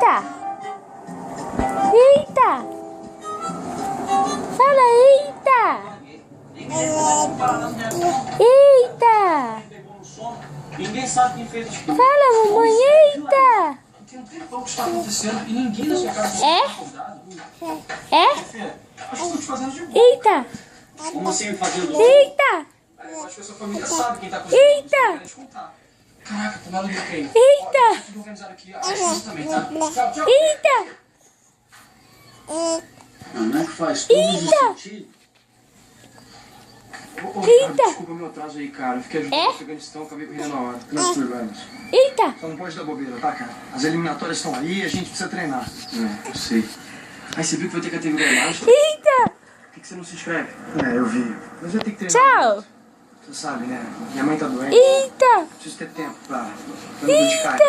Eita! Eita! Fala eita! Eita! Ninguém sabe quem fez isso. Fala, mamãe, eita! Tem um tempão que está acontecendo e ninguém na sua casa está acordado. É? Acho que estou te fazendo de boa. Eita! Como assim me fazendo? Eita! Eu acho que a sua família sabe quem está cozinhando. Eita! Te contar. Caraca, panela de quem? Eita! Ó, tudo organizado aqui. Isso também, tá? Tchau, tchau. Eita! Não faz todo sentido. Eita! Desculpa meu atraso aí, cara. Eu fiquei ajudando o Afeganistão, acabei correndo na hora. Meus problemas. Eita! Só não pode dar bobeira, tá, cara? As eliminatórias estão aí e a gente precisa treinar. Eu sei. Aí você viu que vai ter categoria mágica? Eita! Por que você não se inscreve? Eu vi. Mas vai ter que treinar. Tchau! Você sabe, né? Minha mãe tá doente. Eita! Preciso ter tempo pra me dedicar. Eita!